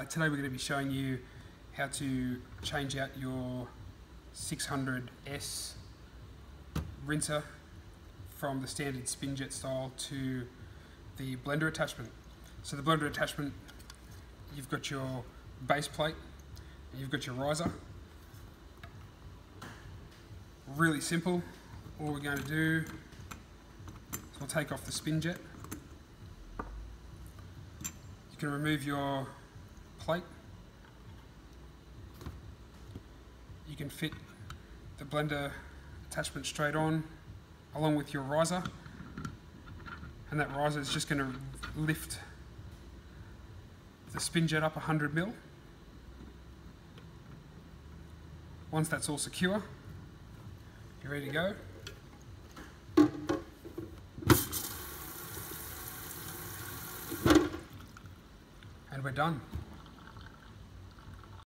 Today we're going to be showing you how to change out your 600S rinser from the standard spin jet style to the blender attachment. So the blender attachment, you've got your base plate and you've got your riser. Really simple. All we're going to do is we'll take off the spin jet. You can remove your plate. You can fit the blender attachment straight on along with your riser, and that riser is just going to lift the spin jet up 100mm. Once that's all secure, you're ready to go. And we're done.